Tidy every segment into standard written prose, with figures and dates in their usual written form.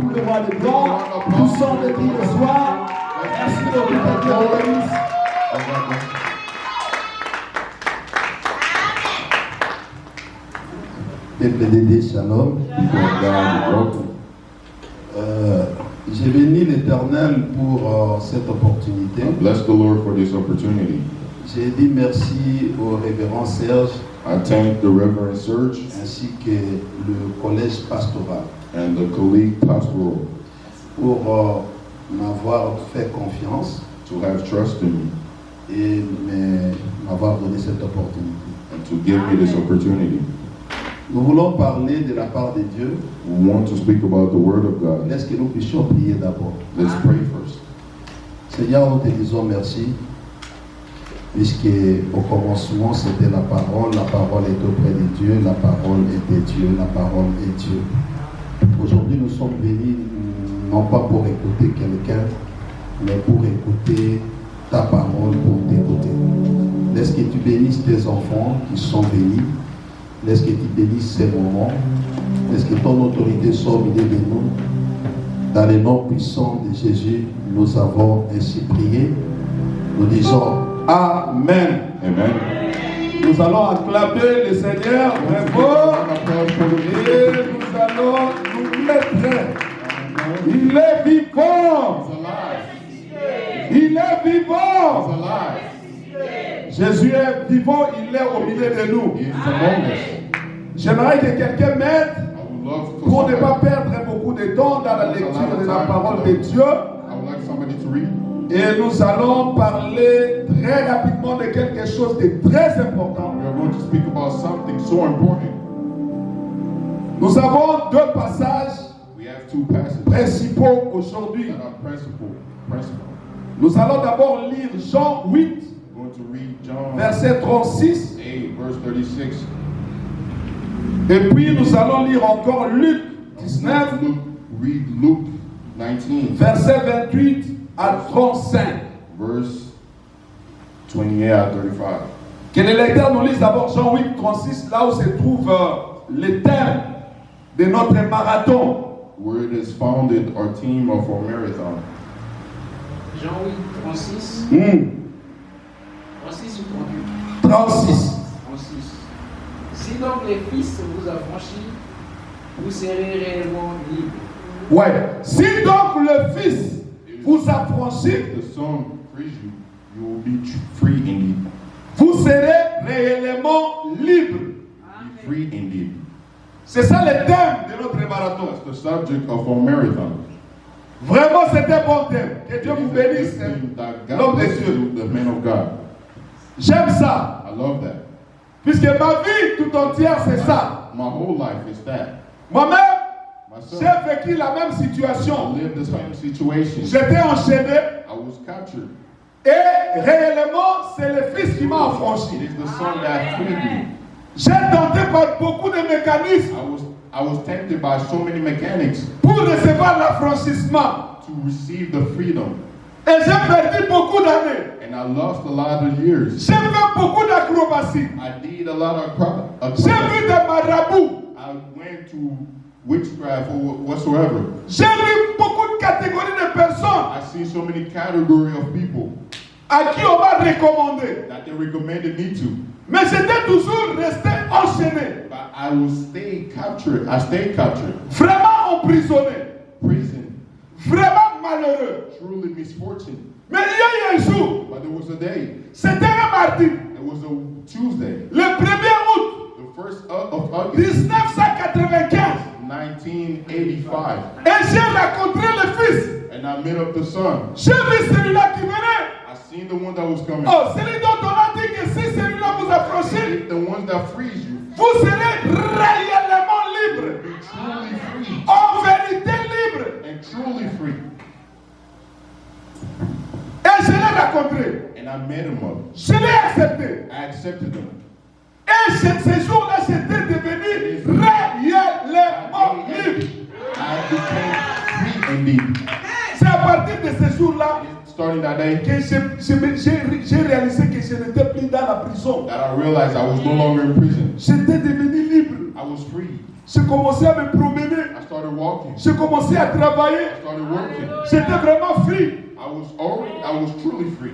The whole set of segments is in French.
pour le roi de gloire. Poussons le cri le soir. Merci pour ta Dieu. PPDD Shalom. J'ai béni l'Éternel pour cette opportunité. Bless the Lord for this opportunity. J'ai dit merci au révérend Serge I thank the Reverend Serge ainsi que le collège pastoral and the colleague pastoral pour m'avoir fait confiance to have trust in me et m'avoir donné cette opportunité. and to give me this opportunity. Nous voulons parler de la part de Dieu. We want to speak about the Word of God. Laisse que nous puissions prier d'abord. Let's pray first. Seigneur, nous te disons merci, puisque au commencement c'était la parole est auprès de Dieu, la parole était Dieu, la parole est Dieu. Aujourd'hui nous sommes venus non pas pour écouter quelqu'un, mais pour écouter ta parole, pour t'écouter. Laisse que tu bénisses tes enfants qui sont bénis, laisse que tu bénisses ces moments, laisse que ton autorité soit au milieu de nous. Dans le nom puissant de Jésus, nous avons ainsi prié. Nous disons Amen. Amen. Nous allons acclamer le Seigneur très fort et nous allons nous mettre. Il est vivant. Il est vivant. Jésus est vivant, il est au milieu de nous. J'aimerais que quelqu'un m'aide pour ne pas perdre beaucoup de temps dans la lecture de la parole de Dieu. Et nous allons parler très rapidement de quelque chose de très important. Nous avons deux passages principaux aujourd'hui. Nous allons d'abord lire Jean 8, verset 36. Et puis nous allons lire encore Luc 19, verset 28 à 35. Verse 28 à 35. Que les lecteurs nous lisent d'abord Jean 8, 36, là où se trouve le thème de notre marathon. Where it is founded our team of our marathon. Jean 8, 36. 36 ou 38? 36. 36. Si donc les fils vous affranchissent, vous serez réellement libres. Ouais. Si donc le Fils vous affranchit, If the Son frees you, you will be free indeed. vous serez réellement libre. Be free indeed. C'est ça le thème de notre marathon. That's the subject of our marathon. Vraiment, c'est un bon thème. Que Dieu vous bénisse, That l'homme God de bless Dieu. you, the man of God. J'aime ça. I love that. Puisque ma vie tout entière, c'est ça. My whole life is that. Moi-même, My son, j'ai vécu la même I situation. lived the same situation. J'étais enchaîné I was captured. et réellement, c'est le Fils qui m'a It affranchi. is the Son that freed me. J'ai tenté par beaucoup de mécanismes I was tempted by so many mechanics pour recevoir l'affranchissement. to receive the freedom. Et j'ai perdu beaucoup d'années. And I lost a lot of years. J'ai fait beaucoup d'acrobatie. I did a lot of J'ai vu des marabouts. I went to witchcraft or whatsoever. J'ai vu beaucoup de catégories de personnes I see so many category of people à qui on m'a recommandé. that they recommended me to. Mais j'étais toujours resté enchaîné. But I will stay captured. I stayed captured. Vraiment emprisonné. Prison. Vraiment malheureux. Truly misfortune. Mais il y a eu un jour. But there was a day. C'était un mardi. It was a Tuesday. Le 1er août The 1st of August, 1995. 1985. Et j'ai rencontré le Fils. And I met up the Son. J'ai vu celui-là qui venait. I seen the one that was coming. Oh, celui dont on a dit que si celui-là vous affranchit, The one that frees you. vous serez réellement libre. Be truly free. En vérité libre. And truly free. Et je l'ai rencontré. And I met him up. Je l'ai accepté. I accepted him. Et ce jour-là, j'étais devenu réellement libre. I became free indeed. C'est à partir de ce jour-là Starting that day, que j'ai réalisé que je n'étais plus dans la prison. that I realized I was no longer in prison. J'étais devenu libre. I was free. J'ai commencé à me promener. I started walking. J'ai commencé à travailler. I started working. J'étais vraiment free. I was truly free.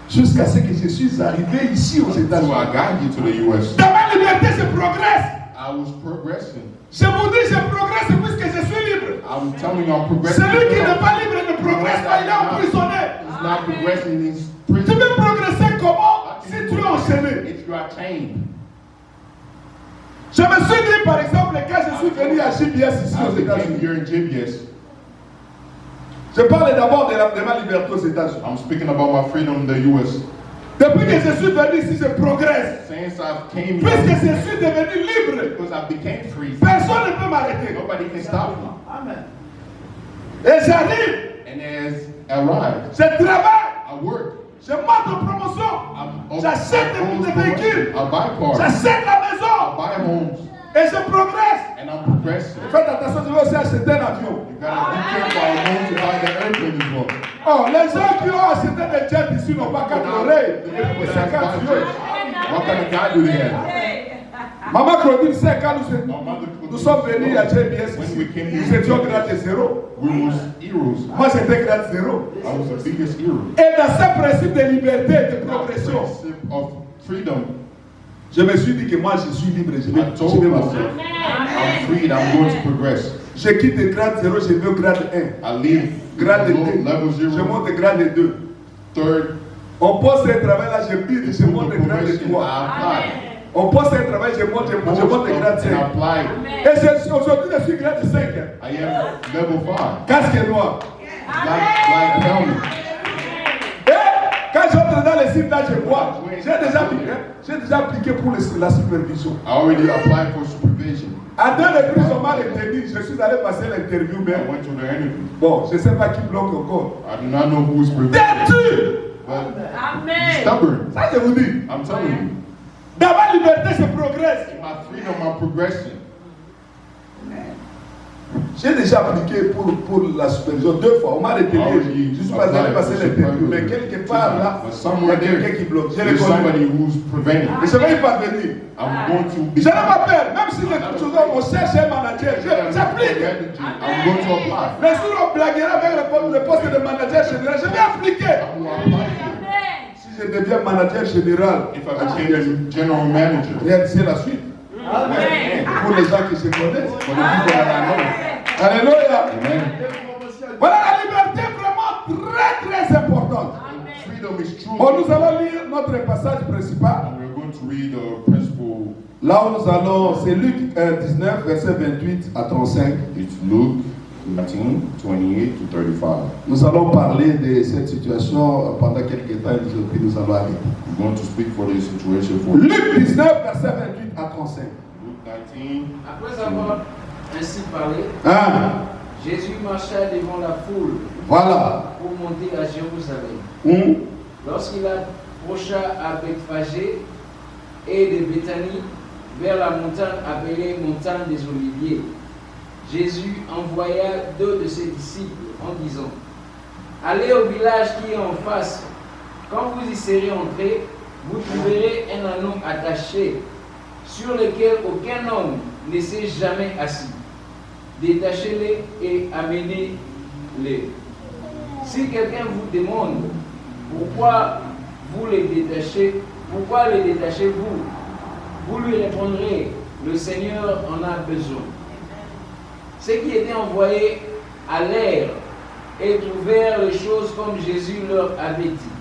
Jusqu'à ce que je suis arrivé ici aux So États-Unis. I got here to the U.S. Dans ma liberté, je progresse. I was progressing. Je vous dis, je progresse puisque je suis libre. I'm telling you, I'm progressing. Celui qui n'est pas libre ne progresse pas, il est emprisonné. It's not progressing in Tu prison. veux progresser comment si tu es enchaîné? If you are chained. Je me suis dit, par exemple, quand je suis venu à JBS ici aux I came États-Unis, here in JBS. je parle d'abord de ma liberté aux États-Unis. I'm speaking about my freedom in the U.S. Depuis que je suis venu ici, je progresse. Since I came Puisque here, je suis devenu libre, because I became free, personne ne peut m'arrêter. nobody can stop me. Amen. Et j'arrive, And as I arrived, je travaille, I work. je monte en promotion, j'achète des véhicules, I buy cars. j'achète la I maison buy homes. et je progresse. And I'm progressing. Faites attention, je vais aussi acheter un avion. You gotta be careful. I'm going to buy the airplane as well. Oh, les gens qui ont acheté des jets ici n'ont pas qu'à pleurer. Et c'est qu'à tuer. What kind of guy do they have? Maman Claudine sait quand nous sommes venus à JBS ici, nous étions grade 0. We was heroes. Moi j'étais grade 0. I was the biggest hero. Et dans ce principe de liberté, de progression, Principle of freedom. je me suis dit que moi je suis libre, je I vais told marcher. myself, I'm freed. I'm going to progress. Je quitte le grade 0, je vais au grade 1. I leave Grade 2. level Je 0, monte au grade 2. third, On poste un travail là, je bide, je monte au grade promotion. 3. I apply. On poste un travail, je monte au grade 5. And I apply. Et aujourd'hui je suis grade 5. I am level 5. Casque noir. Like helmet. Et quand j'entre dans les sites là, je vois, j'ai déjà appliqué pour la supervision. I already applied for supervision. À 2 reprises, on m'a retenu. Je suis allé passer l'interview, I mais went to the interview. bon, je ne sais pas qui bloque encore. I do not know who is preventing, Têtu! but stubborn. Ça, je vous dis. I'm telling you. Dans ma liberté, je progresse. In my freedom, I'm progressing. J'ai déjà appliqué pour la supervision 2 fois. On m'a retenu. Je suis pas allé passer l'interview. Mais quelque part là, But il y somewhere a quelqu'un there, qui bloque. Je there's le connais. somebody who's preventing. Et je vais y parvenir. I'm going to be. Je n'ai pas peur. Même si les choses on cherche un manager, j'applique. I'm going to apply. Mais si on blaguera avec le poste de manager général, je vais appliquer. I will apply for it. Si je deviens manager général, If I became a general manager, c'est la suite. Pour les gens qui se connaissent. for the people that I know. Alléluia. Amen. Voilà la liberté vraiment très très importante. Freedom is true. Bon, nous allons lire notre passage principal. And we're going to read the principle. Là où nous allons, c'est Luc 19, verset 28 à 35. It's Luke 19, 28 to 35. Nous allons parler de cette situation pendant quelques temps et puis nous allons arrêter. We're going to speak for this situation for Luc 19, verset 28 à 35. Luke 19. Après avoir ainsi parlé, Ah, Jésus marcha devant la foule voilà. pour monter à Jérusalem. Lorsqu'il approcha à Bethphagée et de Béthanie, vers la montagne appelée montagne des Oliviers, Jésus envoya 2 de ses disciples en disant: Allez au village qui est en face. Quand vous y serez entrés, vous trouverez un anneau attaché sur lequel aucun homme ne s'est jamais assis. Détachez-les et amenez-les. Si quelqu'un vous demande pourquoi les détachez-vous, vous lui répondrez: le Seigneur en a besoin. Ceux qui étaient envoyés allèrent et trouvèrent les choses comme Jésus leur avait dit.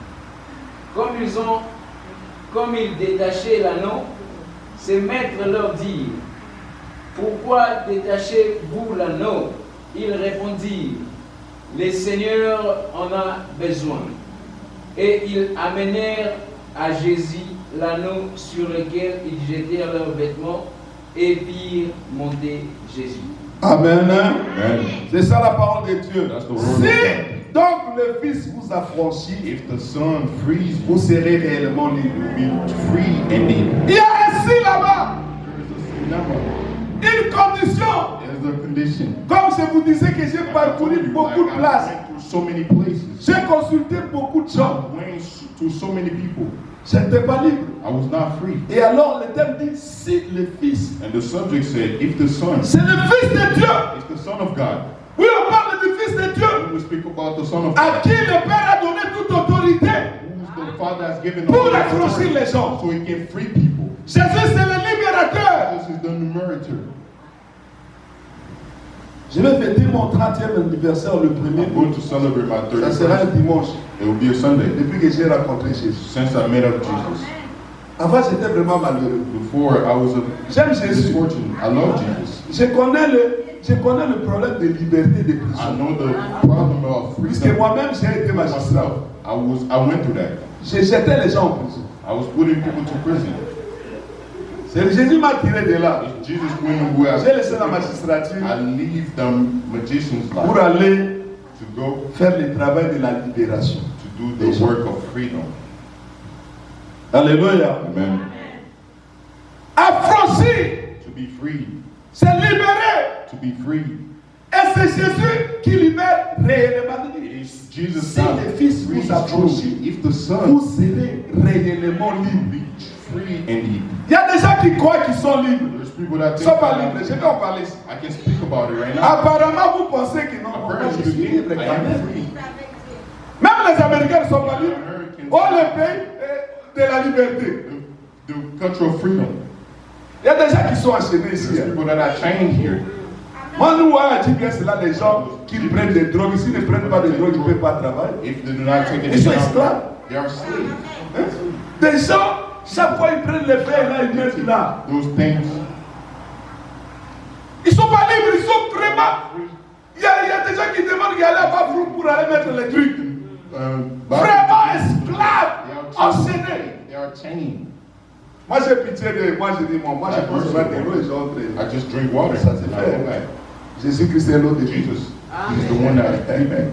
Comme ils détachaient l'anneau, ses maîtres leur dirent: pourquoi détachez-vous l'anneau? Ils répondirent: le Seigneur en a besoin. Et ils amenèrent à Jésus l'anneau sur lequel ils jetèrent leurs vêtements et firent monter Jésus. Amen. Amen. C'est ça la parole de Dieu. That's the word of Si God. donc le Fils vous affranchit, If the Son frees you, vous serez réellement libre. you'll be free indeed. Il y a ainsi là-bas There's a une condition. There's a condition. Comme je vous disais que j'ai parcouru beaucoup de places, I've been through so many places. j'ai consulté beaucoup de gens. I went to so many people. Je n'étais pas libre. I was not free. Et alors le thème dit si le Fils. And the subject said, if the Son C'est le Fils de Dieu. is the Son of God. Oui, on parle du Fils de Dieu. When we speak about the Son of À God, qui le Père a donné toute autorité who's the Father has given pour all affranchir authority les gens. so he can free people. Jésus, c'est le libérateur. This is the numerator. Je vais fêter mon 30e anniversaire le 1er I'm going to celebrate my Ça sera un 31st. dimanche. It will be a Sunday. Depuis que j'ai rencontré Jésus. Since I met up Jesus. Avant, j'étais vraiment malheureux. Before I was a J'aime Jésus. misfortune. I love Jesus. Je connais le problème de liberté de I prison. know the problem of Puisque freedom moi-même, j'ai été magistrat. myself. I went through that. J'ai jeté les gens en prison. I was putting people to prison. C'est Jésus m'a tiré de là. It's Jesus winning where J'ai laissé la magistrature I leave the magician's pour life aller to go faire le travail de la libération. to do the work of freedom. Alléluia. Amen. Affranchi, To be free. c'est libéré. To be free. Et c'est Jésus qui libère réellement. It's Jesus Si now le Fils frees vous affranchit, truly. If the Son vous serez réellement libre. be free indeed. Il y a des gens qui croient qu'ils sont libres. There's people that Ils ne think sont pas that libres. Je vais en parler ici. I can speak about it right now. Apparemment, vous pensez que non, moi Apparently, je suis you libre think I quand am même. free. Même les Américains ne sont pas libres. Americans, Oh, le pays de la liberté. the country of freedom. Il y a des gens qui sont enchaînés ici. There's people that are chained here. Moi, nous, à GPS, c'est là des gens qui prennent des drogues. S'ils ne prennent pas de drogues, ils ne peuvent pas travailler. If they do not take Ils any sont job, esclaves. they are slaves. Hein? Des gens, chaque fois ils prennent les faits, là, ils mettent là. Those things. Ils ne sont pas libres, ils sont vraiment. Il y a des gens qui demandent d'y aller à Bafrou pour aller mettre les trucs. Vraiment esclaves, enchaînés. They are chained. Moi j'ai pitié de. Moi je dis, moi je pense pas de l'eau et j'entre. I just drink water. Ça c'est and I go fait. back. Jésus-Christ est l'eau de Jésus. Jesus is the one that Amen.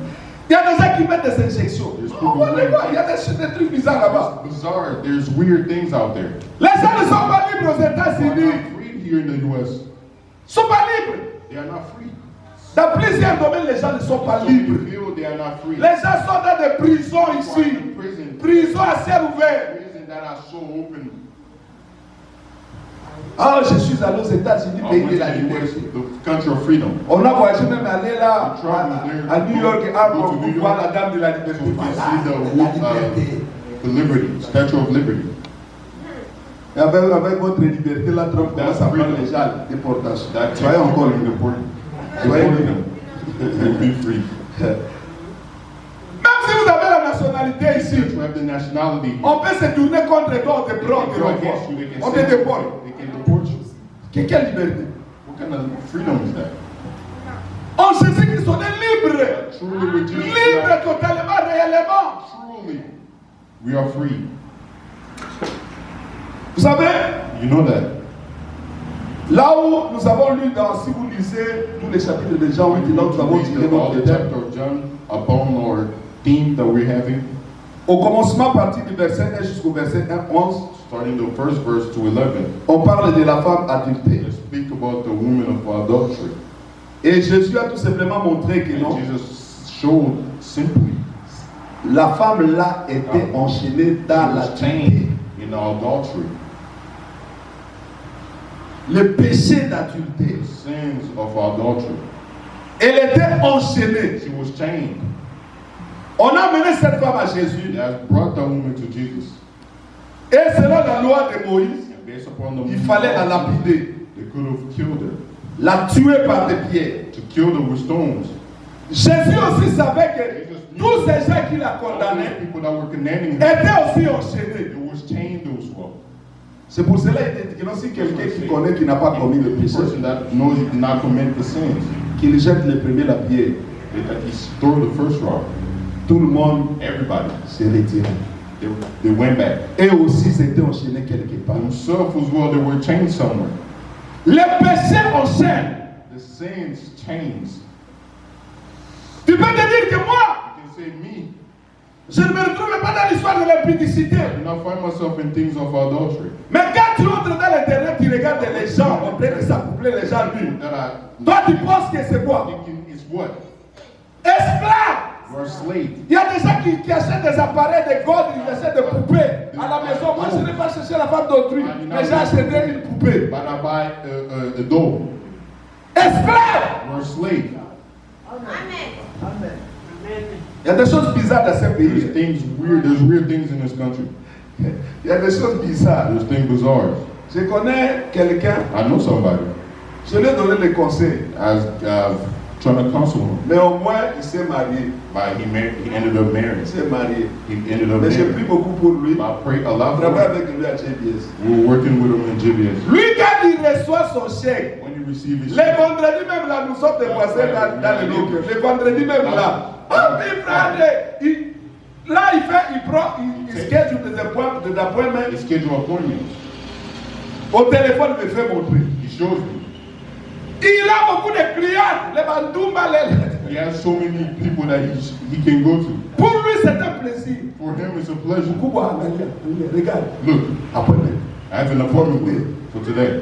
Il y a des gens qui mettent des injections. There's On people va les voir, il y a des trucs bizarres là-bas. It's bizarre. There's weird things out there. Les gens ne sont pas libres aux They are États-Unis. not free here in the U.S. Ils ne sont pas libres. They are not free. Dans plusieurs domaines, les gens ne sont pas So libres. they feel they are not free. Les gens sont dans des prisons ici. Prisons à ciel ouvert. Prison that are so open. Ah, je suis allé aux États-Unis, I pays went de to la the liberté. US, the country of freedom. On a voyagé même aller là, à New York, Go to New pour York. voir la dame de la liberté. So we can Voilà, see la liberté. the liberty, Statue of Liberty. Et avec votre liberté, là, Trump commence à prendre les gens, déportation. Soyez encore libres. Soyez libres. You'll be free. Même si vous avez la nationalité ici, If you have the nationality, on peut se tourner contre toi, on te prend, on te if they're renvoie. against you, they can On te send you. déporte. They can deport you. Quelle liberté? What kind of freedom is that? En Jésus-Christ, on est libre. Truly, with Jesus, Libre totalement, réellement. truly, we are free. Vous savez, You know that. là où nous avons lu si vous lisez tous les chapitres de Jean 8, là où nous avons tiré All notre the thème, chapter of John upon our theme that we're having, au commencement, à partir du verset 1 jusqu'au verset 1, 11, starting the first verse to 11, on parle de la femme adultère. they speak about the woman of adultery. Et Jésus a tout simplement montré que non, And Jesus showed simply la femme là était enchaînée dans la was chaîne. chained in adultery, Le péché the d'adultère. sins of adultery. Elle était enchaînée. She was chained. On a amené cette femme à Jésus. He has brought that woman to Jesus. Et selon la loi de Moïse, And based upon the il fallait la lapider, they could have killed her. la tuer par des pierres. To kill her with stones. Jésus aussi savait que tous ces gens qui la All condamnaient these people that were condemning him, étaient aussi enchaînés. they was chained as well. C'est pour cela qu'il dit que si quelqu'un qui connaît qui n'a pas commis le The péché, person that knows he did not commit the sins, qu'il jette le premier la pierre. that he threw the first rock. Tout le monde Everybody, s'est retiré. they went back. Et aussi s'étaient enchaînés quelque part. Themselves as well, they were chained somewhere. Les péchés enchaînent. The sins chains. Tu peux te dire que moi, You can say me. je ne me retrouve pas dans l'histoire de l'impudicité. I do not find myself in things of adultery. Mais quand tu entres dans l'internet, tu regardes les gens en train de s'accoupler, les gens nus. That Toi, tu penses que c'est quoi? thinking is what? Esclave. You are slave. Il y a des gens qui achètent des appareils, des godes, ils achètent des poupées. à la maison. Moi, je n'ai pas cherché la femme d'autrui, mais j'ai acheté une poupée. But I buy a doll. Esclave! We're a slave. Il y a des choses bizarres dans ce There's pays. things weird. There's weird things in this country. Il y a des choses bizarres. There's things bizarre. Je connais quelqu'un, I know somebody. je lui ai donné le conseil, I was trying to counsel him, mais au moins il s'est marié. but he ended up marrying. Il s'est marié. He ended up Mais j'ai marrying. pris beaucoup pour lui. I prayed a lot Je for travaille him. avec lui à JBS. We were working with him in GBS. Lui, quand il reçoit son chèque, When you receive his les vendredis même là, nous sommes des voisins dans le local. Les vendredis même là, il prend là, il schedule des appointments. his schedule appointments, Au téléphone, il me fait montrer. he shows me. Il a beaucoup de clients. Les Bandoumba, He has so many people that he can go to. pour lui, c'est un plaisir. For him, it's a pleasure. Pourquoi regarde, Look, appointment, I have an appointment with him for today.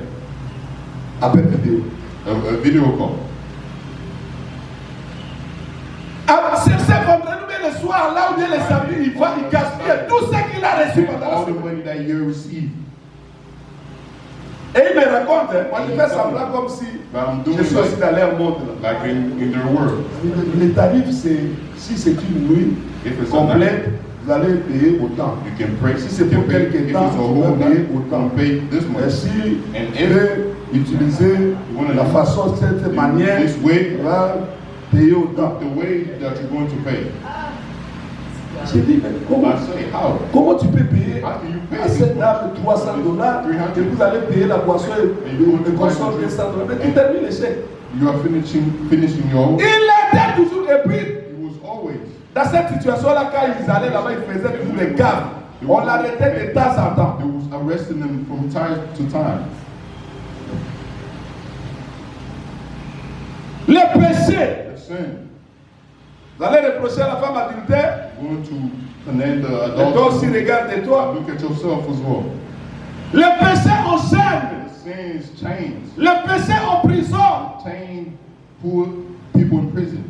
appel vidéo. A video call. Sur ce vendredi, mais le soir, là où il y a les samedis, il gaspille tout ce qu'il a reçu pendant la All the semaine. money that you received. Et il me raconte, hein, moi je fais semblant comme si But I'm je doing suis aussi dans leur monde. Là. like in their world. Les tarifs, c'est si c'est une nuit If it's complète, vous allez payer autant. You can pray. Si c'est you can pour pay. quelques If it's a temps, vous whole allez payer night, you autant. can pay this Et much. si And vous if voulez utiliser la façon, cette manière, this way, vous allez payer autant. the way that you're going to pay. J'ai dit, mais I say, how? comment tu peux payer How can you pay à cette dame $300 et vous allez payer la boisson et le consomme $200? Mais tu termines les chèques. You are finishing your own. Il était toujours, et puis, It was always. dans cette situation-là, quand ils allaient là-bas, ils faisaient toujours les gaffes. On l'arrêtait de temps en temps. It was arresting them from time to time. Le péché. The sin. Vous allez reprocher à la femme adultère. Going to connect the Et toi aussi, adultery. regarde de toi. Look at yourself as well. Le péché enchaîne. The sins chains. Le péché en prison. Chain put people in prison.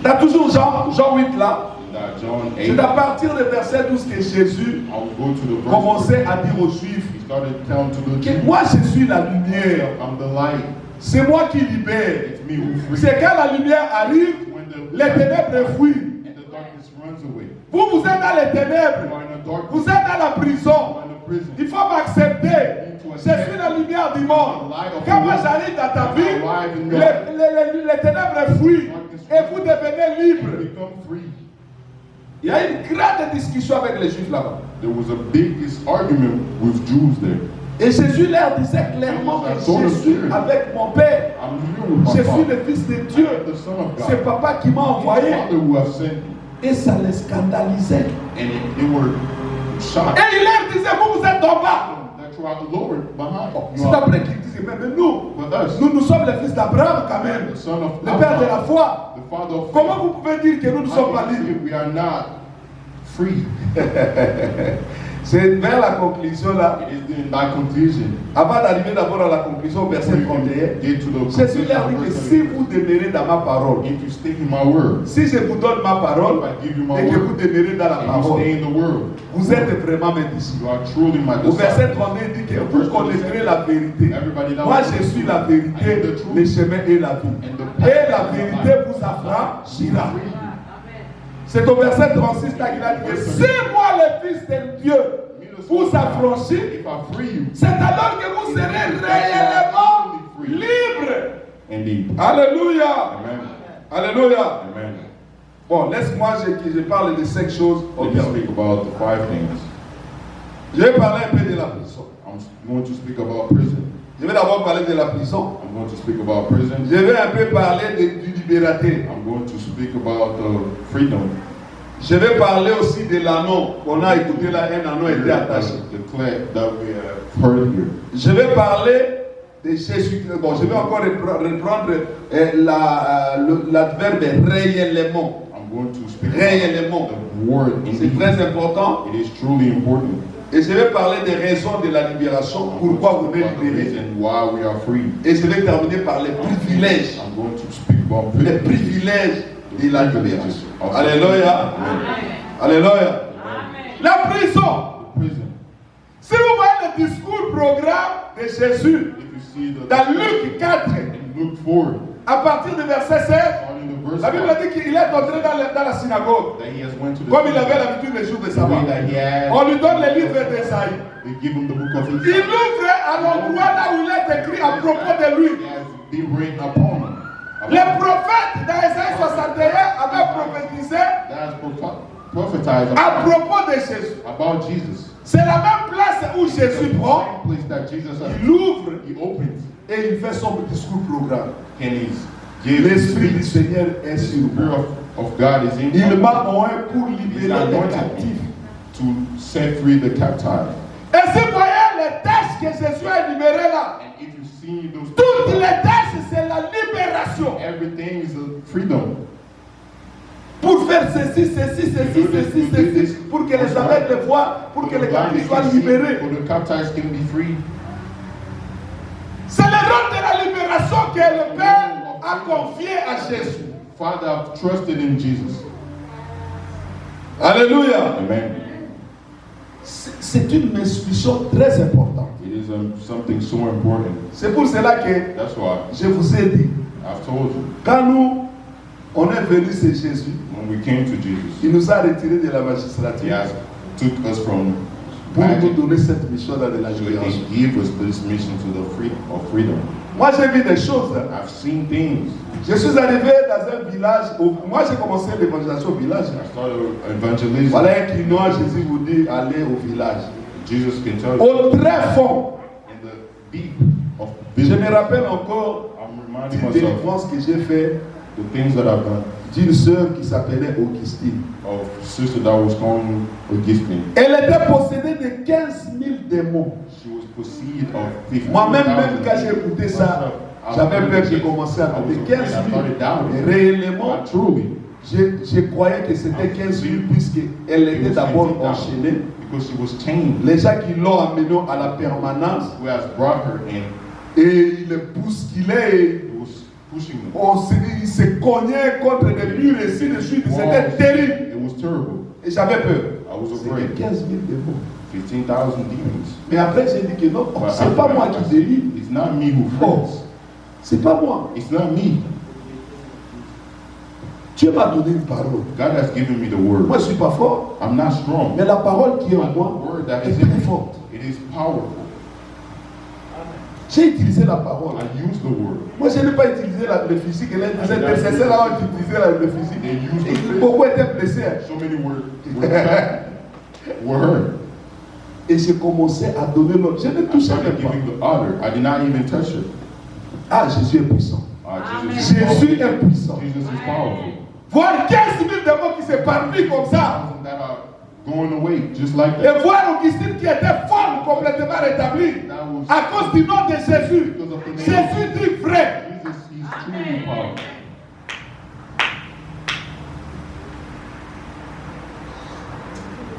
T'as toujours Jean 8 là. John 8. C'est à partir du verset 12 que Jésus I will go to the verse. commençait à dire aux Juifs He started telling to the que Jews, moi je suis la lumière. I'm the light. C'est moi qui libère. It's me who frees. C'est quand la lumière arrive, When the les ténèbres fuient. and the darkness runs away. Vous êtes dans les ténèbres. You are in the darkness. Vous êtes dans la You prison. are in the prison. Il faut m'accepter. Je suis la lumière du monde. Quand moi j'arrive dans ta vie, les ténèbres fuient et vous devenez You libre. become free. Il y a une grande discussion avec les Juifs là-bas. There was a biggest argument with Jews there. Et Jésus leur disait clairement que je suis avec mon Père. I'm here with my Je suis Father. le Fils de I Dieu. am the Son of C'est God. Papa qui m'a The envoyé. Father who has sent me. Et ça les scandalisait. And they were shocked Et il leur disait, vous êtes en bas. that you are lowered behind. You C'est are après qu'il disait, mais nous, with us. nous sommes les fils d'Abraham quand même. The son of Le père de la Abraham, foi. the father of Comment vous pouvez dire que nous ne sommes pas How can you libres? say we are not free? C'est vers la conclusion là. It is in my conclusion. Avant d'arriver d'abord à la conclusion, verset 31. Get to the Jésus leur dit que conclusion. si vous demeurez dans ma parole, If you stay in my word, si je vous donne ma parole if I give you my et que vous word, demeurez dans la and you parole, stay in the word, vous êtes vraiment mes disciples. you are truly my Au verset disciple. 32, il dit que vous connaîtrez la vérité. Everybody that Moi, was- je suis la vérité, le chemin et la vie. Et la vérité vous affranchira. C'est au verset 36 là qu'il a dit que si moi, le Fils de Dieu, vous affranchit, If I free you, c'est alors que vous serez réellement libres. indeed. Alléluia. Amen. Alléluia. Amen. Bon, laisse-moi que je parle de 5 choses. Let me speak about the 5 things. Je vais parler un peu de la prison. I'm going to speak about prison. Je vais d'abord parler de la prison. I'm going to speak about prison. Je vais un peu parler du libérateur. I'm going to speak about freedom. Je vais parler aussi de l'anneau qu'on a écouté là, un anneau était attaché. The clap that we have heard here. Je vais parler de Jésus. Bon, je vais encore reprendre l'adverbe réellement. I'm going to speak Réellement. about the word C'est indeed. très important. It is truly important. Et je vais parler des raisons de la libération, pourquoi vous êtes About the libérés. reason why we are free. Et je vais terminer par les privilèges. I'm going to speak about Les privileges. privilèges de la libération. Of Alléluia. Amen. Alléluia. La prison. The prison. Si vous voyez le discours programme de Jésus If you see the dans Luc 4, in Luke 4, à partir du verset 16, starting the verse la Bible 1, dit qu'il est entré dans la synagogue, that he has went to the comme il avait l'habitude les jours de the way sabbat. that he had. On lui donne les livres d'Esaïe. They give him the book of Il Isaiah. ouvre à l'endroit là où il est écrit à propos de lui. It has been written upon him. Les prophètes dans Esaïe 61 avaient prophétisé That has prophesied à about, propos de Jésus. about Jesus. C'est la même place où Jésus prend, Same place that Jesus has. il ouvre He opens et il fait son discours programme. and he's gives L'Esprit du speech. Seigneur est The sur Spirit moi. of God is in Il him. m'a oint pour He's libérer les anointed captifs. to set free the captive. Et si vous voyez les tâches que Jésus a libérées là, And if you see those, toutes les tâches c'est la libération. everything is a freedom. Pour faire ceci, pour que les aveugles voient, pour que les captifs soient libérés. For the captives can be free. C'est le rôle de la libération que le Père a confié à Jésus. Father, I've trusted in Jesus. Alléluia. Amen. C'est une mission très importante. It is something so important. C'est pour cela que That's why je vous ai dit, I've told you, quand on est venu chez Jésus, when we came to Jesus, il nous a retirés de la He magistrature has took us from pour nous magic donner cette mission dans de la so libération. He gave us this mission to the freedom. Moi j'ai vu des choses. I've seen things. Je suis arrivé dans un village, moi j'ai commencé l'évangélisation au village. I started evangelism. Voilà un client, Jésus vous dit allez au village. Jesus can tell you Au très fond, in the deep of je business. me rappelle encore I'm d'une reminding myself délivrance que j'ai fait the things that I've done d'une sœur qui s'appelait Augustine. of sister that was calling Augustine. Elle était possédée de 15 000 démons. She was posseed of 50,000. Moi-même, même quand j'ai écouté ça, j'avais peur de commencer à compter 15 000. Et réellement, Truly, je croyais que c'était 15 000 puisqu'elle était d'abord enchaînée. because she was chained, Les gens qui l'ont amenée à la permanence who has brought her in, et il le bousculait. he was pushing them. Il se cognait contre des murs et ainsi de suite. C'était terrible. It was terrible. Et j'avais peur. I was C'était afraid. 15 000 démons. 15,000 demons. Mais après, j'ai dit que non, But c'est pas after moi that, qui délivre. It's not me who Oh, frees. c'est pas moi. It's not me. Dieu m'a donné une parole. God has given me the word. Moi, je ne suis pas fort, I'm not strong. mais la parole qui est en But the moi word that est is in très me, forte. it is powerful. J'ai utilisé la parole. I use the word. Moi, je n'ai pas utilisé le physique. Les intercesseurs là ont utilisé le physique. They use the Et faith. beaucoup étaient blessés. So many were hurt. Et j'ai commencé à donner l'ordre. Je ne I touchais started même pas. giving the order. I did not even touch her. Ah, Jésus est puissant. Jesus Jésus est puissant. Jesus is powerful. Voir 15 000 démons qui s'éparpillent comme ça. That are going away just like that. Et voir Augustine qui était folle, complètement rétablie. That was À cause du nom de Jésus. because of the name. Jésus dit vrai. Jesus, he's truly powerful.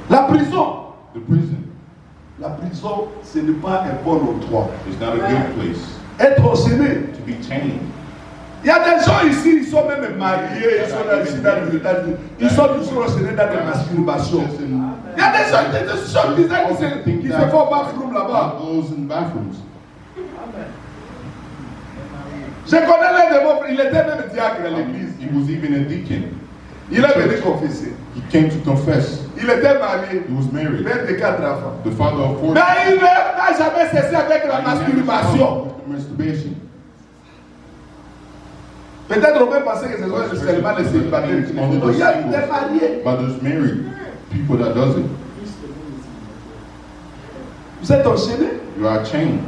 La prison. The prison La prison, ce n'est pas un bon endroit. is not a good place Être enchaîné. to be chained. Il y a des gens ici, ils sont même mariés, ils sont ici dans les États-Unis. Ils sont toujours enchaînés dans des masturbations. Il y a des gens qui se font bathroom là-bas. Those in bathrooms. Je connais l'un de mon, il était même diacre à l'église. He was even a deacon. Il est venu confesser. He came to confess. Il était marié, He was married. père de 4 enfants. The father of 4. Mais il n'a jamais cessé avec la masturbation. Masturbation. Peut-être on peut penser que ce sont seulement les célibataires qui le font. Il y a des mariés. But there's married people that does it. Vous êtes enchaînés. You are chained.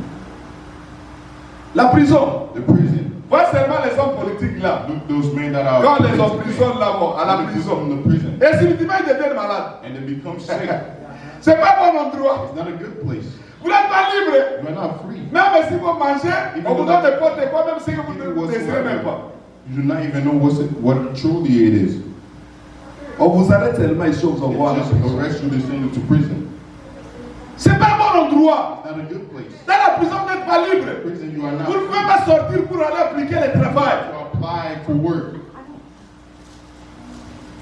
La prison. The prison. Vois seulement les hommes politiques là. Look, those men that are Quand les emprisonnent là-bas, à la prison. in the prison Et si ils deviennent malades. and they become sick. C'est pas bon endroit. It's not a good place. Vous n'êtes pas libre. You are not free. Même si vous mangez, on vous donne des potes de quoi, même si vous ne désirez même pas. You do not even know what truly it is. On vous arrête seulement ici, on vous envoie à They la just prison. arrest you, they send you to prison. C'est pas bon endroit. It's not a good place. Dans la prison, vous n'êtes pas libre. Prison, you are not Vous ne free pouvez pas sortir pour aller appliquer le travail. to apply for work.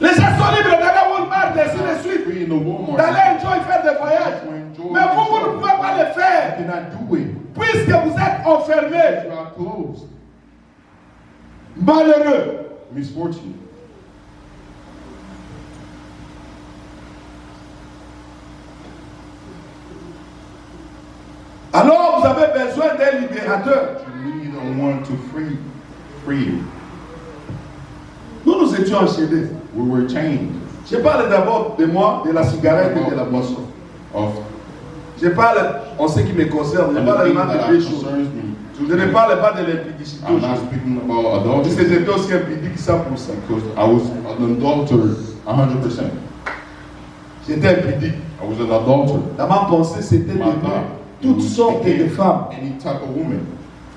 Les gens sont libres d'aller au Walmart Walmart, ainsi de suite. free in the Walmart. D'aller enjoy faire des voyages. Mais vous ne pouvez pas le You faire. cannot do it. Puisque vous êtes enfermés. You are closed. Malheureux. Misfortune. Alors vous avez besoin d'un libérateur. You need a one to free you. Nous étions enchaînés. We were chained. Je parle d'abord de moi, de la cigarette et de la boisson. Of Je parle en ce qui me concerne. Je and parle the thing vraiment that de deux choses. concerns me. Je ne parle pas de l'impudicité. I'm not speaking about Parce que adultery j'étais aussi impudique 100%. because I was an adulterer 100%. J'étais impudique. I was an adulterer. Dans ma pensée, c'était My de thought, toutes sortes de femmes. Any type of woman.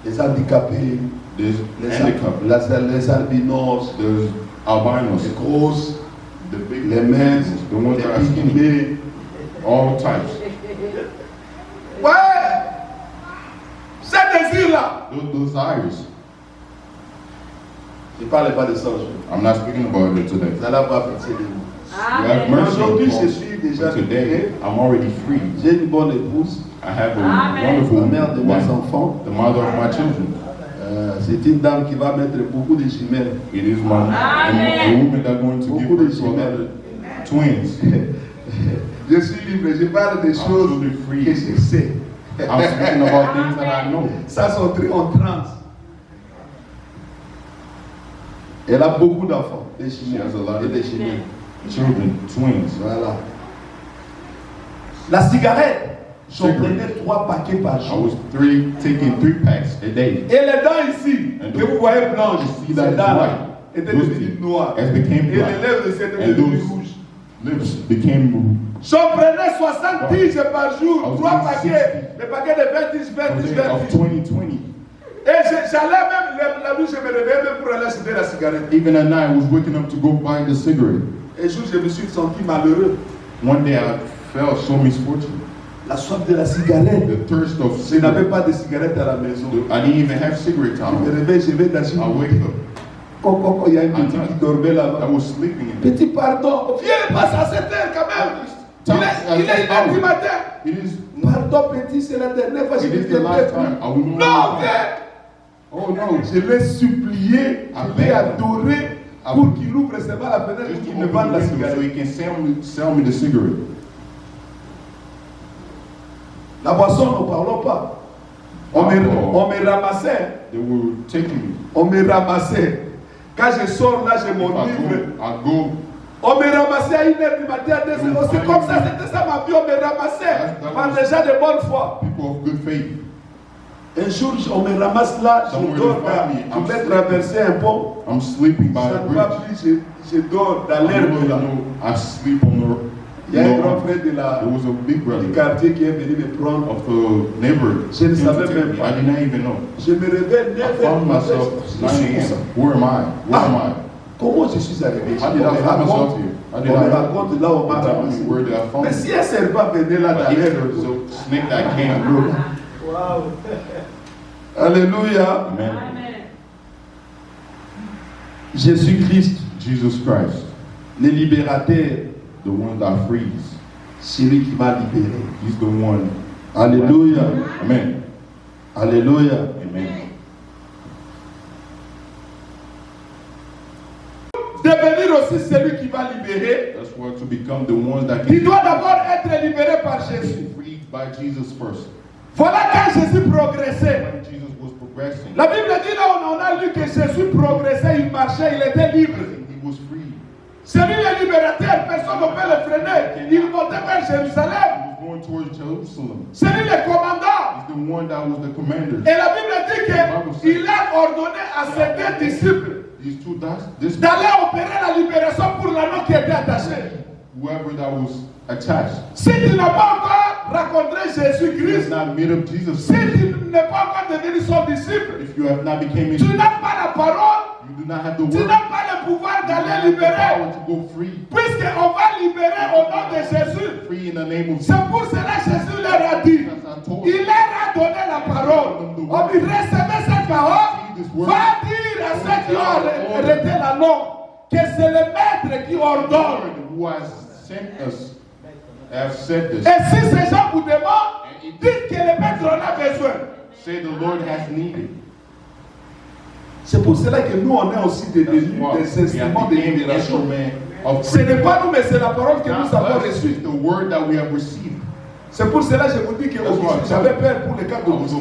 Les handicapés, There's handicap. les albinos, There's albinos. les grosses, The big les minces, the ones les that are skinny. pygmées. All types. Ouais! Ce désir-là. Those desires. Je ne parle pas de ça aujourd'hui. I'm not speaking about it today. Vous allez avoir pitié de vous. You have mercy Aujourd'hui, upon je me. suis déjà But today, libéré. I'm already free. J'ai une bonne épouse, I have a Amen. wonderful la mère de mes wife, enfants. the mother of my children. C'est une dame qui va mettre beaucoup de jumelles. It is my a woman that's going to give Beaucoup de birth to another twins. Je suis libre, je parle des choses Absolutely free. que je sais. I'm speaking about things that I know. Ça sont très en transe. Elle a beaucoup d'enfants, des She jumelles has a lot et of des jumelles. children, twins. Voilà. La cigarette, j'en Cigarette. prenais 3 paquets par I jour. was taking 3 packs a day. Et les dents ici, And que vous voyez blanches, you see ces that dents white. étaient Those devenues teeth noires. has became Et les black. lèvres étaient And devenues those rouges. lips became J'en prenais 60 tiges par I jour, was 3 taking paquets, des paquets de 20 tiges, 20 tiges, 20 of tiges. 2020. Et j'allais même, la nuit, je me réveillais même pour aller acheter la cigarette. Even at night, I was waking up to go buy the cigarette. Un jour, je me suis senti malheureux. One day, I felt so misfortunate. La soif de la cigarette. The thirst of Je n'avais cigarette. pas de cigarette à la maison. I didn't even have cigarette Je me time. réveille, je vais dans I une wake up. Coco, il y a une petite qui dormait I là-bas. was sleeping in there. Petit pardon, viens, passe à 7 heures quand même. Il est 1h du matin. It is, Pardon, petit, c'est la dernière fois que je it me is the last time. I will Non, viens. Oh no. Je l'ai supplié, je l'ai adoré pour qu'il ouvre seulement la fenêtre Just pour to qu'il me open vende la the window so cigarette. he can sell me the cigarette. La boisson, n'en parlons pas. On me ramassait, They were taking me. on me ramassait. Quand je sors là, j'ai If mon livre. I go. On me ramassait à 1h du matin, à 2h. C'est comme ça, c'était ça ma vie. On me ramassait par des gens de bonne foi. People of good faith. Un jour, on me ramasse là, je dors là. Je vais traverser un pont. I'm sleeping by Ça the ne va bridge. plus, je dors dans I l'herbe don't là. know. I sleep on the. Il y a un grand frère de There la, was a big du brother quartier qui est venu me prendre. of the neighborhood. Je ne came to savais take même me. pas. I did not even know. Je me réveille 9 I heures found du matin. myself Je 9 suis comme ça. a.m. Where am I? Where am I? Comment je suis arrivé? How did I On me find myself raconte, here? How on did me I raconte là où on m'a Tell ramassé. me where did I find Mais it? si un serpent venait là dans But if l'herbe, there was a snake that came through. alléluia, Amen. Jésus-Christ, Jesus Christ, le libérateur, the one that frees. c'est lui qui m'a libéré. He's the one. Alléluia, Amen. alléluia. Amen. Devenir aussi celui qui va libérer, That's why to become the ones that il can doit d'abord être libéré par Jésus. be freed by Jesus first. Voilà quand Jésus progressait. When Jesus was progressing, La Bible dit là, on a lu que Jésus progressait, il marchait, il était libre. he was free. C'est lui le libérateur, personne ne peut le freiner. Il montait vers Jérusalem. He was going towards Jerusalem. C'est lui le commandant. He's the one that was the commander. Et la Bible dit qu'il a ordonné à ses 2 disciples These two this d'aller opérer la libération pour l'anneau qui était attaché. whoever that was attached. Si tu n'as pas encore rencontré If you have Jésus-Christ, not met up Jesus, si tu n'es pas encore devenu son disciple, if you have not become tu his, n'as pas la parole, you do not have the tu word, n'as pas le pouvoir you do not d'aller have the libérer. power to go free. Puisqu'on va libérer au nom de Jésus. Free in the name of C'est pour cela que Jésus leur a dit, As I told il you. leur a donné la parole. On dit, recevez cette parole, va dire à ceux qui ont arrêté l'anneau que c'est le maître qui ordonne. Who has sent us, have said this. Et si ces gens vous demandent, dites que le maître en a besoin. Say the Lord has needed. C'est pour cela que nous, on est aussi des instruments de libération. Ce n'est pas nous, mais c'est la parole que nous avons reçue. The word that we have received. C'est pour cela que je vous dis que j'avais peur pour le cas d'Augustin.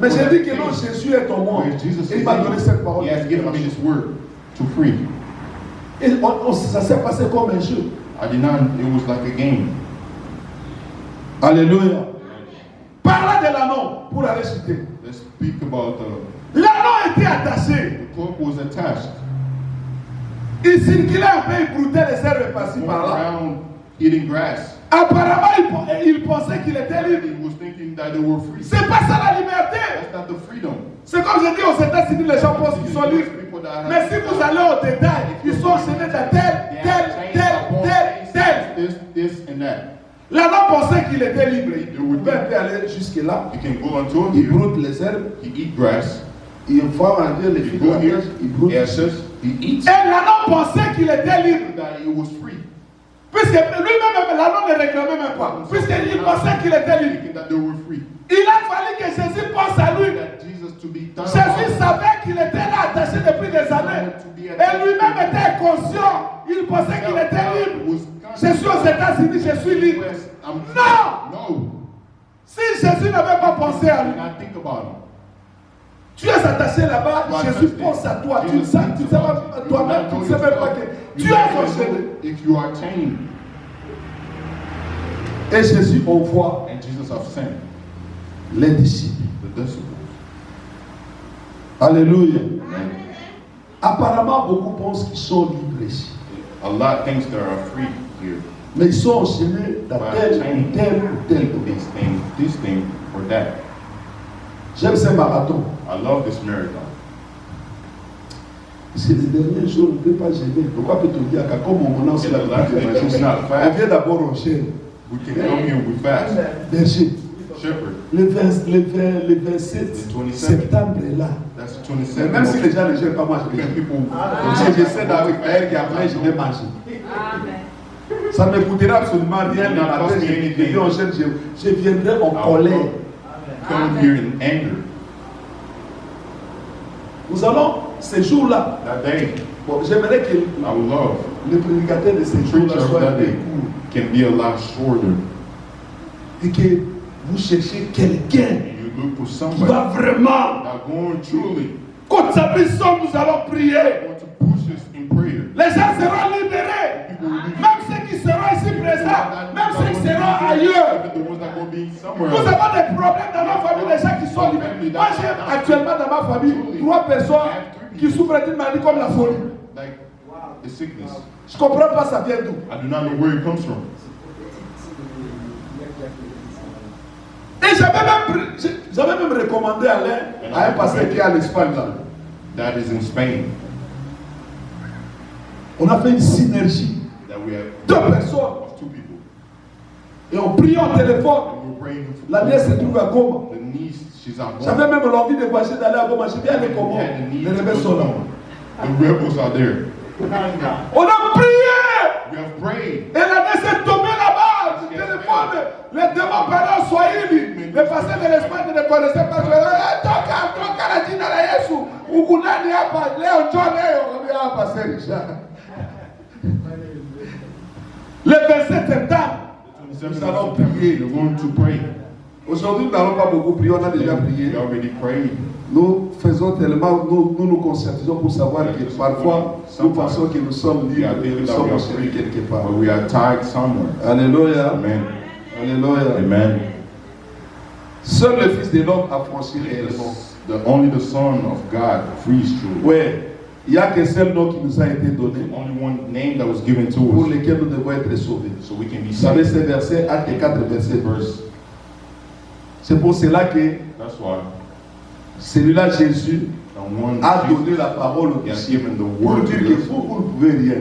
Mais j'ai dit que non, Jésus est en moi. Et il m'a donné cette parole. He has given me this word to free. Et ça s'est passé comme un jeu. I did not, it was like a game. Alléluia. Parlez de l'anneau pour aller chuter. Let's speak about L'anneau était attaché. the cloak was attached. Il circulait un peu, il broutait les herbes par-ci par-là. Around eating grass. Apparemment, il pensait qu'il était libre. He was thinking that they were free. C'est pas ça la liberté. That's not the freedom. C'est comme je dis aux États-Unis, les gens pensent qu'ils sont libres. Mais si vous allez au détail, ils sont enchaînés de This and that. L'anneau pensait qu'il était libre. Il pouvait aller jusque-là. You can go until Il here. broute les herbes. He eat grass. Il faut dire les He filles de go la here. neige. Il broute. He says he eats. Et l'anneau pensait qu'il était libre. That he was free. Puisque lui-même, l'anneau ne réclamait même pas. Puisqu'il pensait qu'il était libre. Thinking that they were free. Il a fallu que Jésus pense à lui. That Jesus to be done. Jésus savait qu'il était là attaché depuis des années. Et lui-même était conscient. Il pensait qu'il était libre. Je suis aux États-Unis, je suis libre. Non! Si Jésus n'avait pas pensé à lui, tu es attaché là-bas, Jésus pense à toi. Tu ne sais pas toi-même, tu ne sais même pas que tu es enchaîné. If you are tamed. Et Jésus envoie And Jesus have sent les disciples. the disciples. Alléluia. Amen. Apparemment, beaucoup pensent qu'ils sont libres ici. A lot thinks they are free here. Mais ils sont enchaînés dans tel ou tel domaine. This thing or that. J'aime ce marathon. I love this marathon. C'est les derniers jours, on ne peut pas gêner. Pourquoi peut-on dire qu'à comme on a aussi la on vient d'abord enchaîner. We can come here with fast. Berger. Shepherd. Le 27 septembre est là. That's the 27th. Même si les gens ne gênent pas, moi je When vais. people J'essaie avec elle qu'après je vais manger. Ça ne me coûtera absolument rien. Le matin, je viendrai en colère. come here in anger. Nous allons, ces jours-là, That day, bon, j'aimerais que I would love le prédicateur de ces the jours-là preacher of soit that des day cours can be a lot shorter. et que vous cherchez quelqu'un You look for qui somebody va vraiment, that going truly quand ça puissance, nous allons prier. want to push us in prayer. Les gens seront libérés. Même ceux qui seront ici présents, même ceux qui seront ailleurs. Even the ones that go be somewhere Nous else. avons des problèmes dans nos familles, des gens qui sont libérés. Moi, j'ai actuellement dans ma famille 3 personnes qui souffrent d'une maladie comme la folie. Like the sickness. Je ne comprends pas ça vient d'où. I do not know where it comes from. Et j'avais même recommandé à un pasteur qui est à l'Espagne là. That is in Spain. On a fait une synergie. That we have 2 personnes. of 2 people. Et on prie au téléphone. And we're praying for La nièce se trouve à Goma. the niece, she's out J'avais même l'envie de voyager d'aller à Goma. J'ai bien allé comment. had the need Les to rebelles go sont là. to the rebels are there. On a prié. We have prayed. Et la nièce est tombée là-bas. Le téléphone. Les démons parlaient en Swahili. Le pasteur de l'Espagne ne connaissait pas. Toka la jina la Yesu. Ukunani hapa. Leo njoo leo. Hapa c'est Richard. Le 27 septembre. Nous allons prier. We're going to pray. Aujourd'hui, nous n'allons pas beaucoup prier. On a déjà prié. We already prayed. Nous faisons tellement, nous conscientisons pour savoir que parfois, nous pensons que nous sommes libres et nous sommes enchaînés quelque part. But we are tied somewhere. Alléluia. Amen. Alléluia. Amen. Seul le Fils de l'homme a franchi réellement. Only the Son of God frees truly. Oui, il n'y a qu'un seul nom qui nous a été donné Only one name that was given to pour us lequel nous devons être sauvés. so we can be Vous savez, saved. ces versets, Actes 4, verset 20. C'est pour cela que That's why celui-là, Jésus, the one a donné la parole aux He has disciples given the pour word dire to que us. vous ne pouvez rien.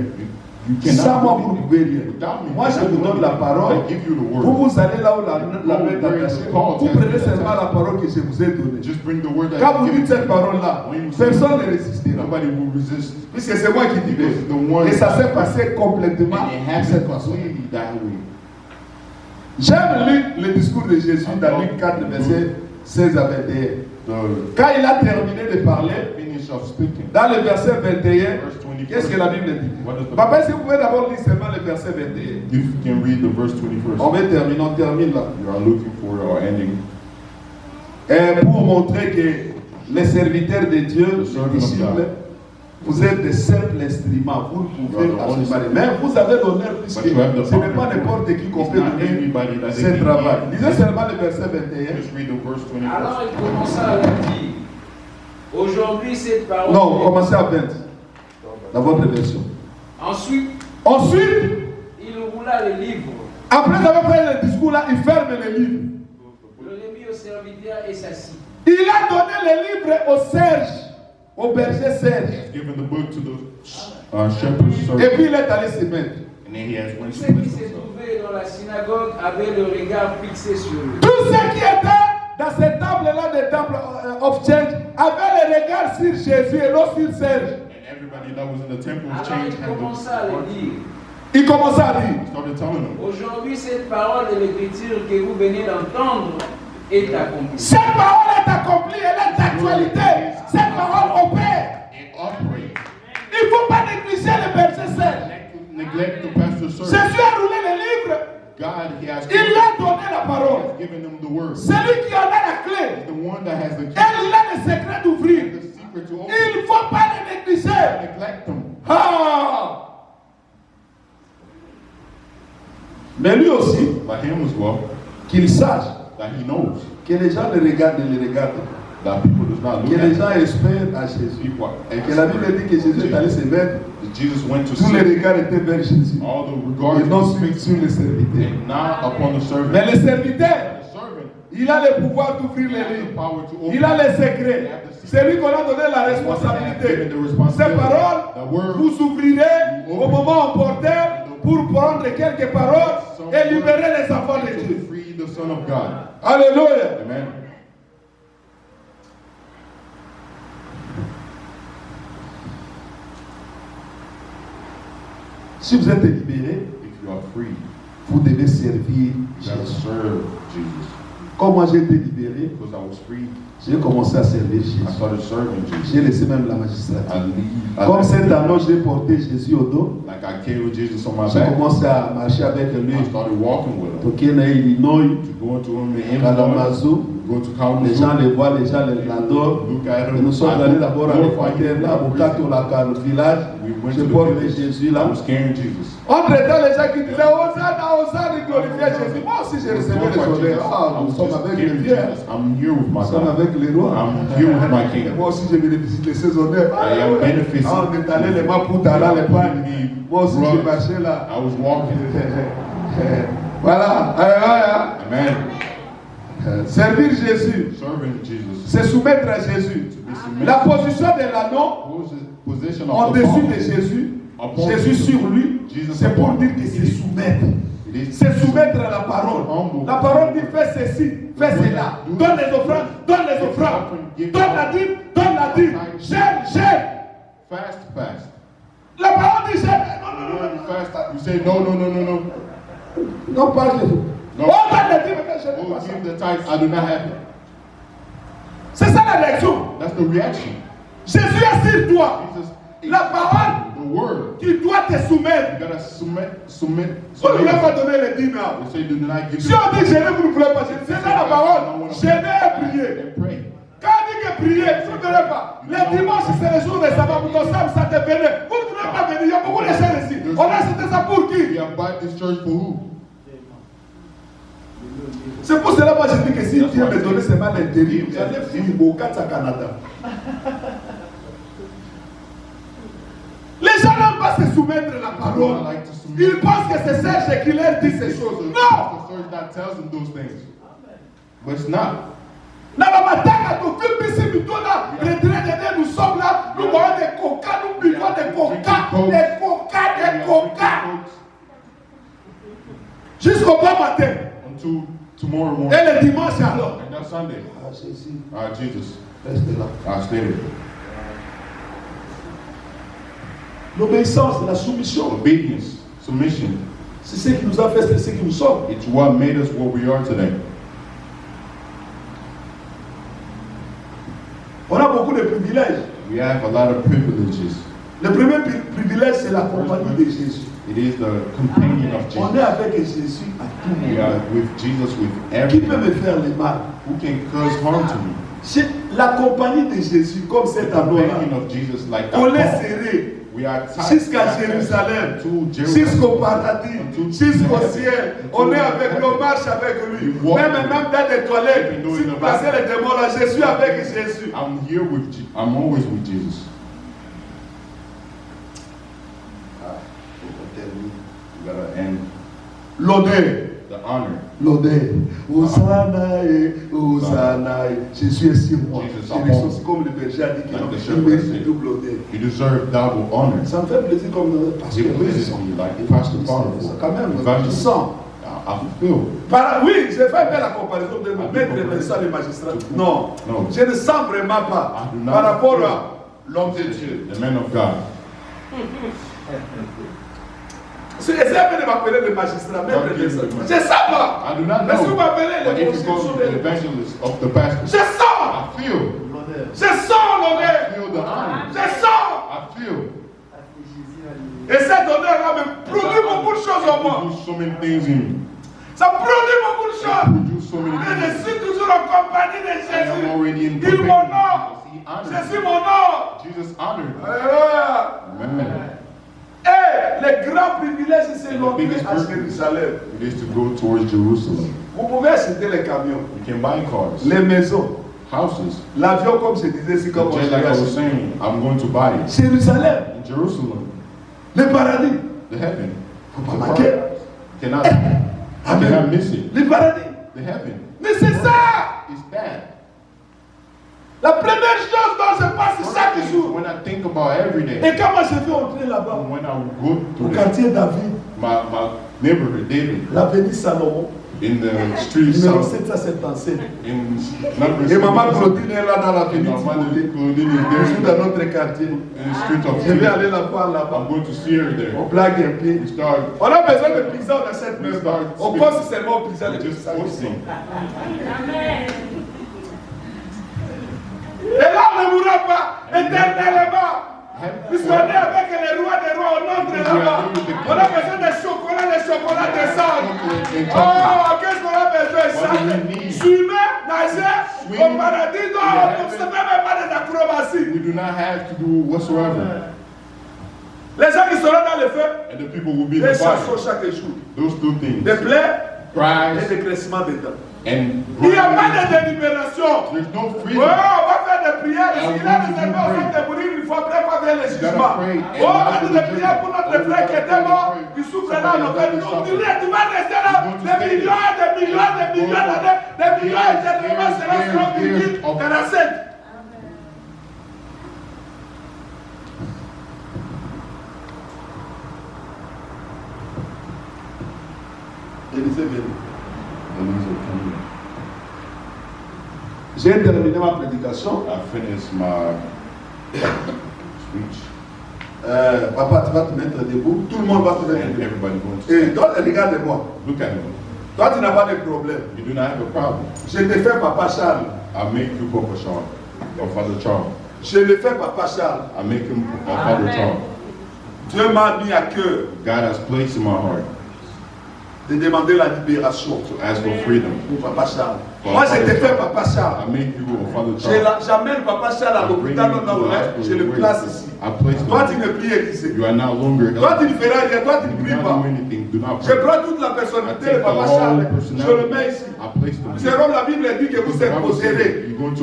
You Sans cannot moi, do vous ne anything. pouvez rien. Without me, Moi, je vous donne la parole. I give you the word. Vous allez là où la main est attachée. Vous prenez seulement la parole que je vous ai donnée. Just bring the word that Quand I vous give dites you. cette parole-là, personne ne résistera. Nobody will resist. Puisque c'est moi qui dis. Because the one Et ça s'est passé complètement and it de happened cette façon. completely that way. J'aime lire le discours de Jésus dans Luc 4, verset 16 à 21. The Quand il a terminé de parler, finish of speaking. dans le verset 21, Verse 21. qu'est-ce que la Bible dit? What does the- Papa, est-ce que vous pouvez d'abord lire seulement le verset 21? If you can read the verse 21st. On va terminer, on termine là. You are looking for our ending. Et pour montrer que les serviteurs de Dieu, les disciples, vous êtes des simples instruments. Vous pouvez assumer. Mais vous avez l'honneur puisque ce n'est pas n'importe qui qu'on peut donner ce travail. Lisez seulement le verset 21. Just read the verse 21st. Alors il commença à leur dire, aujourd'hui cette parole... Non, commencez à 20. Dans votre version. Ensuite, Ensuite, il roula les livres, après avoir fait le discours là, il ferme les livres. le remit au serviteur et s'assit. Il a donné les livres au Serge, au berger Serge. Given the book to the shepherd's Et servant. puis il est allé se mettre. And then he has went Tous to ceux qui place se himself. trouvaient dans la synagogue avaient le regard fixé sur lui. Tous ceux qui étaient dans cette table-là, des tables of change, avaient le regard sur Jésus et non sur Serge. And everybody that was in the temple Alors changed il hands. commença à leur dire, Il commença à dire, He started telling them, aujourd'hui cette parole de l'écriture que vous venez d'entendre est accomplie. cette parole est accomplie, elle est d'actualité. Cette parole opère. it operates. Il ne faut pas négliger le berger Serge. Neglect the pastor's servant. Jésus a roulé les livres. God, he has Il lui a donné la parole. given them the word. C'est lui qui en a la clé. The one that has the Et key, il a le secret d'ouvrir. the secret to open. Il ne faut pas les négliger. Neglect them. Ah! Mais lui aussi, But him as well, qu'il sache that he knows que les gens le regardent et le regardent. that people does not Que look les at gens espèrent à Jésus. people. Et que la Bible dit que Jésus est allé se mettre. Jesus went to Tous les see regards étaient vers Jésus. all the Et regards non of sur les serviteurs. and not upon the servant. Mais le serviteur, The servant il a le pouvoir d'ouvrir les has the livres. power to open. Il a les secrets. C'est lui qu'on a donné la responsabilité. Ces paroles, vous ouvrirez au moment opportun pour prendre quelques paroles et libérer les enfants de Dieu. To free the Son of God. Alléluia. Amen. Si vous êtes libéré, If you are free, vous devez servir you gotta Jésus. serve Jesus. Comme moi j'ai été libéré, Because I was free, j'ai commencé à servir I Jésus. started serving Jesus. J'ai laissé même la magistrature. I leave. Comme cette annonce, j'ai porté Jésus au dos. Like I carried Jesus on my J'ai back. commencé à marcher avec lui. I started walking with him. Toqué dans Illinois, To go into him in Kalamazoo. go to Les Kalamazoo. gens les voient, les gens l'adorent. Look at Et him. nous sommes I allés d'abord à glorify l'équateur, him. là, au Kato, le village. We went Je to the porte village. Jésus là. I was carrying Jesus. Entre-temps, les gens qui disaient Hosanna, Hosanna, ils glorifiaient Jésus. Moi aussi, j'ai recevé les honneurs. Ah, nous sommes avec les vieux. I'm here with my Nous sommes God. avec les rois. I'm here with my Et King. moi aussi, j'ai bénéficié de ces honneurs. I am benefiting. Ah, on est allé les Maputa, là, les pannes. Moi aussi, j'ai marché là. I was walking. Voilà. Alléluia. Amen. Servir Jésus, Serving Jesus. c'est soumettre à Jésus. To be submitted. La position de l'anneau Position en of the dessus de psalm. Jésus, Upon Jésus Jesus. sur lui, Jesus c'est pour upon dire him. que c'est soumettre. It is C'est soumettre à la parole. Humble. La parole dit fais ceci, fais cela. Donne les offrandes, donne les offrandes. Donne la dîme, donne la dîme. Gêne, gêne. Fast. La parole dit gêne. The word fast. You say no. Non, pas Jésus. No. Oh, donne la dîme, mais gêne Oh, pas ça. give the tithe. I do not have it. C'est ça la réaction. That's the reaction. Jésus est sur toi. Jesus. La parole, The word. tu dois te soumettre. You gotta submit. On ne voulait pas donner les dîmes. You say do not give Si on dit gêner, vous ne voulez pas gêner. C'est ça la parole. Gêner et prier. and pray. Quand on dit que prier, vous ne verrez pas. Les dimanches, c'est le jour de sabbat. Pour ton sabbat, ça te venait. Vous ne voulez pas venir. Il y a beaucoup de gens ici. On a cité ça pour qui? We have bought this church for who? C'est pour cela que moi je dis que si Dieu me donnait seulement l'intérim, j'allais vivre au Canada. Les gens n'aiment pas se soumettre à la parole. Ils pensent que c'est Serge qui leur dit ces choses. Non! The church that tells them those things. But it's not. Nous sommes là, nous voyons des coca, nous buvons des coca, des coca, des coca. Jusqu'au bon matin. until tomorrow morning. Et le dimanche alors. And that's Sunday. Ah, Jésus, Jesus, reste là. I stay there. L'obéissance, la soumission, Obedience, submission. c'est ce qui nous a fait, c'est ce qui nous sommes. It's what made us what we are today. On a beaucoup de privilèges. We have a lot of privileges. Le premier privilège, c'est la compagnie de Jésus. It is the companion of On est Jesus. avec Jésus à tout We moment. are with Jesus with Qui peut everything. me faire le mal? Who can cause harm to me? C'est la compagnie de Jésus, comme The cet anneau-là. companion of Jesus like that. On est ball. serré We are tied jusqu'à Jérusalem, to jusqu'au Jerusalem. paradis, jusqu'au ciel. On est avec lui, on marche avec lui. Même dans les toilettes, si vous placez les démons là, je suis avec Jésus. I'm here with I'm always with Jesus. You gotta end L'odeur. the honor. L'odeur. Hosanna, Hosanna. Jésus est sur moi. Jesus, C'est des choses comme le berger a dit qu'il Like the il shepherd mérite said. double odeur. You deserve double honor. Ça me fait plaisir comme parce que It pleases me like Pastor Potiphar. quand même, je Evangelist. sens. I feel. Oui, j'ai fait la comparaison de me mettre les ça les magistrats. Non, No. je ne sens vraiment pas I do not par rapport feel. à l'homme de Dieu. The man of God. Essayez de m'appeler le magistrat, maître des ça. Je ne sais pas. I do not Mais si vous know. m'appelez But le if you go consul, to the evangelist of the pastor, je sens. I feel. Je sens I l'honneur. feel the honor. Je sens. I feel. Et cet honneur-là me produit beaucoup de choses en moi. Do so many things in me. Ça produit beaucoup de choses. Produce so many Et je things. suis toujours en compagnie de I am already in Jésus. Il company m'honore. with Jesus. He Je honored suis me. mon nom. Jesus honored me. Alléluia. Amen. Et le grand privilège, c'est And the l'entrée biggest à privilege Jérusalem. it is to go towards Jerusalem. Vous pouvez acheter les camions, You can buy cars, les maisons, houses. l'avion, comme je disais, c'est comme Just like I was saying, I'm going to buy it. Jérusalem, In Jerusalem, le paradis. the heaven. Faut pas The manquer. paradise. Cannot miss it. Le paradis. The heaven. Mais c'est ça. It's that. La première chose dont je passe chaque jour. When I think about every day, Et quand moi je vais entrer là-bas, when I go au to quartier David, my neighborhood, David, l'avenue Salomon, in the street, numéro south, 777. in number Et maman 7, Claudine est là dans l'avenue and my mother Timothée. Claudine is Je suis there dans notre quartier. in the street of Je vais David. aller la voir là-bas. I'm going to see her On there. blague un peu. We start On a besoin de pizza dans cette maison. On pense seulement au pizza de just pizza. posting. Et là, on ne mourra pas éternellement. Puisqu'on est avec les rois des rois, on entre là-bas. On a besoin de chocolat, les chocolats descendent. Oh, qu'est-ce qu'on a besoin? Chanter, fumer, nager, au paradis. Non, on ne se fait même pas des acrobaties. We do not have to do whatsoever. Les gens qui seront dans le feu, And the people will be in des the fire. chansons chaque jour. Those two things. Des plaies et Cries des cressements dedans. and Il n'y a pas groanings. de délibération. There's no Oh, freedom. on va faire des prières. I'm Il a going to réservé pray. aux hommes de mourir une fois après pas bien les jugements. pray and Oh, on va after faire the des prières pour notre judgment. frère qui était mort, qui souffre là, on va dire, tu vas rester là, des millions et des millions et des millions d'années, des millions éternellement, sera 47. Élisée vient. J'ai terminé ma prédication. I finished my speech. Papa, tu vas te mettre debout. Tout le monde va se mettre And debout. everybody going to Et stand. toi, regarde-moi. Look at me. Toi, tu n'as pas de problème. You do not have a problem. Je te fais Papa Charles. I make you Papa Charles, or Father Charles. Je le fais Papa Charles. I make him Father Charles. Dieu m'a mis à cœur God has placed in my heart de demander la libération to ask for freedom. pour Papa Charles. Moi, je te fais Papa Charles. I make you a Father Charles. J'amène Papa Charles à I bring l'hôpital, you to the hospital je le where place ici. I place Toi, tu him. ne pries Élisée. You are now longer. Toi, tu ne feras rien. Toi, tu ne Do pries not pas. do anything. Do not Je pray. prends toute la I personnalité take de the Papa whole Charles. Je le personality. mets ici. I place them. Jérôme, la Bible dit que vous exposerez.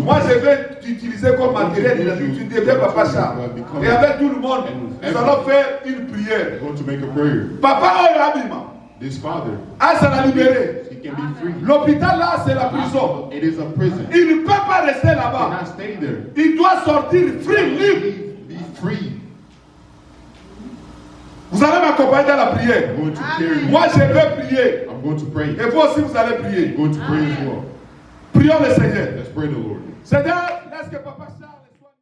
Moi, je vais t'utiliser comme matériel de l'habitude. Tu deviens Papa Charles. Et avec tout le monde, nous allons faire une prière. I'm going to make a prayer. Papa Oyabima, This father, ah, ça l'a libéré. he can be free. L'hôpital là, c'est la prison. It is a prison. Il ne peut pas rester He là-bas. cannot stay there. Il doit sortir free, libre. Be free. Vous allez m'accompagner. accompagner dans la prière. I'm going to carry you. Moi, je vais prier. I'm going to pray. Et vous aussi, vous allez prier. I'm going to pray as well. Prions le Seigneur. Let's pray the Lord. Seigneur, laisse que Papa Charles